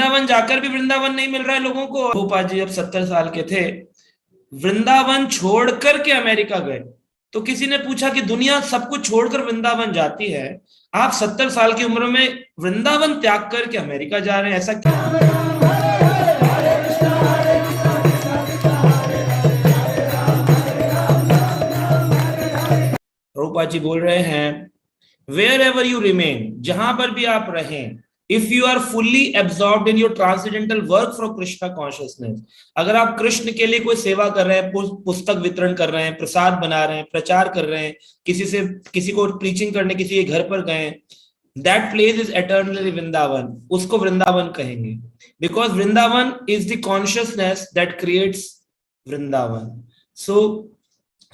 वृंदावन जाकर भी वृंदावन नहीं मिल रहा है लोगों को। प्रभुपाद जी जब 70 साल के थे, वृंदावन छोड़ करके अमेरिका गए, तो किसी ने पूछा कि दुनिया सब कुछ छोड़कर वृंदावन जाती है, आप 70 साल की उम्र में वृंदावन त्याग करके अमेरिका जा रहे हैं, ऐसा क्या? प्रभुपाद जी बोल रहे हैं, वेयर एवर यू रिमेन, जहां पर भी आप रहें, if you are fully absorbed in your transcendental work for Krishna consciousness, अगर आप कृष्ण के लिए कोई सेवा कर रहे हैं, पुस्तक वितरण कर रहे हैं, प्रसाद बना रहे हैं, प्रचार कर रहे हैं, किसी को प्रीचिंग करने किसी के घर पर गए, that place is eternally Vrindavan, उसको वृंदावन कहेंगे, because Vrindavan is the consciousness that creates Vrindavan. So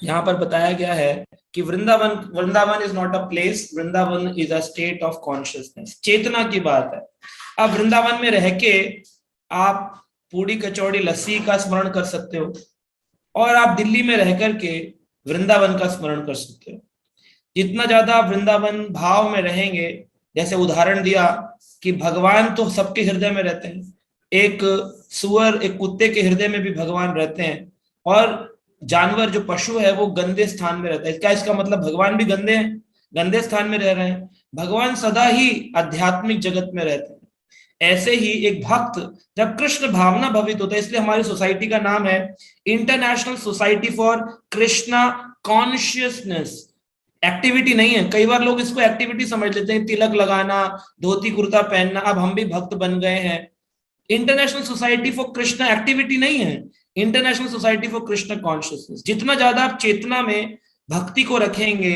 यहां पर बताया गया है कि Vrindavan is not a place, Vrindavan is a state of consciousness, चेतना की बात है। अब वृंदावन में रह के आप पूड़ी कचौड़ी लस्सी का स्मरण कर सकते हो, और आप दिल्ली में रह करके वृंदावन का स्मरण कर सकते हो। जितना ज्यादा आप वृंदावन भाव में रहेंगे, जैसे उदाहरण दिया कि भगवान तो सबके हृदय में रहते हैं, एक सुअर, एक कुत्ते के हृदय में भी भगवान रहते हैं, और जानवर जो पशु है वो गंदे स्थान में रहता है। क्या इसका मतलब भगवान भी गंदे हैं, गंदे स्थान में रह रहे हैं? भगवान सदा ही आध्यात्मिक जगत में रहते हैं। ऐसे ही एक भक्त जब कृष्ण भावना भवित होता है, इसलिए हमारी सोसाइटी का नाम है international society for Krishna consciousness. Activity नहीं है, कई बार लोग इसको एक्टिविटी समझ लेते हैं, तिलक लगाना, धोती कुर्ता पहनना, अब हम भी भक्त बन गए हैं। International society for Krishna activity नहीं है, international society for Krishna consciousness. जितना ज्यादा आप चेतना में भक्ति को रखेंगे,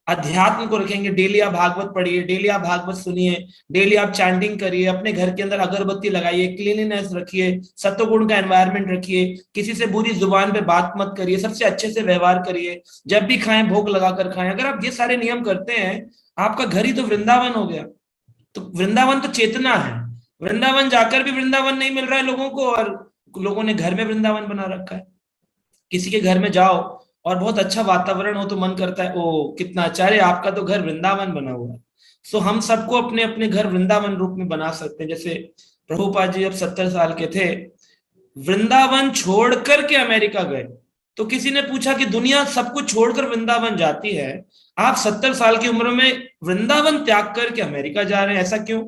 अध्यात्म को रखेंगे, डेली आप भागवत पढ़िए, डेली आप भागवत सुनिए, डेली आप चैंटिंग करिए, अपने घर के अंदर अगरबत्ती लगाइए, क्लीनिनेस रखिए, सत्वगुण का एनवायरनमेंट रखिए, किसी से बुरी जुबान पे बात मत करिए, सबसे अच्छे से व्यवहार करिए, जब भी खाएं भोग लगाकर खाएं। अगर आप ये सारे नियम करते हैं, आपका घर ही तो वृंदावन हो गया। तो वृंदावन तो चेतना है, वृंदावन जाकर भी वृंदावन नहीं मिल रहा है लोगों को, और लोगों ने घर में वृंदावन बना रखा है। किसी के घर में जाओ और बहुत अच्छा वातावरण हो तो मन करता है, ओ कितना अच्छा है, आपका तो घर वृंदावन बना हुआ है। सो हम सबको अपने अपने घर वृंदावन रूप में बना सकते हैं। जैसे प्रभुपाद जी जब 70 साल के थे, वृंदावन छोड़ करके अमेरिका गए, तो किसी ने पूछा कि दुनिया सब कुछ छोड़कर वृंदावन जाती है, आप 70 साल की उम्र में वृंदावन त्याग करके अमेरिका जा रहे हैं, ऐसा क्यों?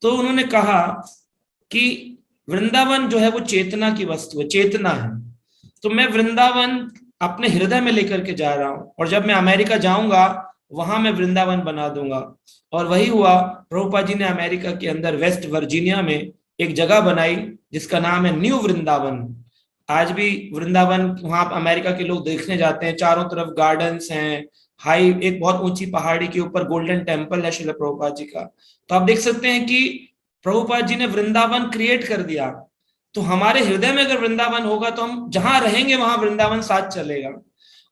तो उन्होंने कहा कि वृंदावन जो है वो चेतना की वस्तु है, चेतना है। तो मैं वृंदावन अपने हृदय में लेकर के जा रहा हूं, और जब मैं अमेरिका जाऊंगा वहां मैं वृंदावन बना दूंगा। और वही हुआ, प्रभुपाद जी ने अमेरिका के अंदर वेस्ट वर्जीनिया में एक जगह बनाई जिसका नाम है न्यू वृंदावन। आज भी वृंदावन वहां अमेरिका के लोग देखने जाते हैं, चारों तरफ गार्डन्स हैं, हाई एक बहुत ऊंची पहाड़ी के ऊपर गोल्डन टेम्पल है श्रील प्रभुपाद जी का। तो आप देख सकते हैं कि प्रभुपाद जी ने वृंदावन क्रिएट कर दिया। तो हमारे हृदय में अगर वृंदावन होगा तो हम जहां रहेंगे वहां वृंदावन साथ चलेगा।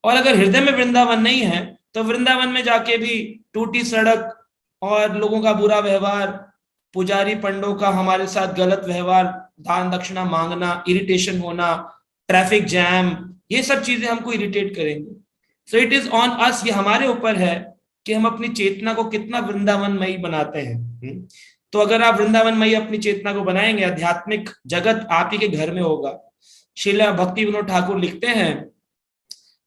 और अगर हृदय में वृंदावन नहीं है तो वृंदावन में जाके भी टूटी सड़क और लोगों का बुरा व्यवहार, पुजारी पंडों का हमारे साथ गलत व्यवहार, दान दक्षिणा मांगना, इरिटेशन होना, ट्रैफिक जैम, ये सब चीजें हमको इरिटेट करेंगे। So it is on us, ये हमारे ऊपर है कि हम अपनी चेतना को कितना वृंदावनमयी बनाते हैं। तो अगर आप वृंदावनमयी अपनी चेतना को बनाएंगे, आध्यात्मिक जगत आप ही के घर में होगा। श्रीला भक्ति विनोद ठाकुर लिखते हैं,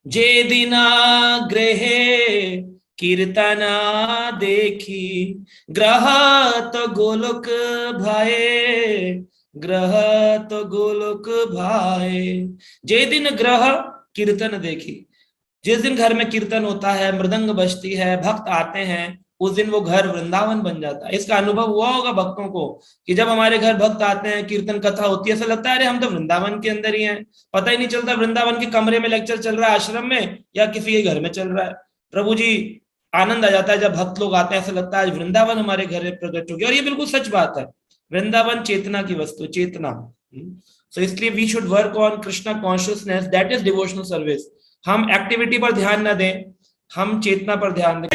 जे दिना गृहे कीर्तना देखी, ग्रह तो गोलोक भाए, ग्रह तो गोलोक भाए। जे दिन ग्रह कीर्तन देखी, जिस दिन घर में कीर्तन होता है, मृदंग बजती है, भक्त आते हैं, उस दिन वो घर वृंदावन बन जाता है। इसका अनुभव हुआ होगा भक्तों को कि जब हमारे घर भक्त आते हैं, कीर्तन कथा होती है, ऐसा लगता है अरे हम तो वृंदावन के अंदर ही हैं, पता ही नहीं चलता वृंदावन के कमरे में लेक्चर चल रहा है आश्रम में या किसी के घर में चल रहा है। प्रभु जी आनंद आ जाता है जब भक्त लोग आते हैं, ऐसा लगता है आज वृंदावन हमारे घर में प्रकट हो गया। और ये बिल्कुल सच बात है, वृंदावन चेतना की वस्तु, चेतना। सो इसलिए we should work on Krishna consciousness, that is devotional service. हम एक्टिविटी पर ध्यान न दें, हम चेतना पर ध्यान दें।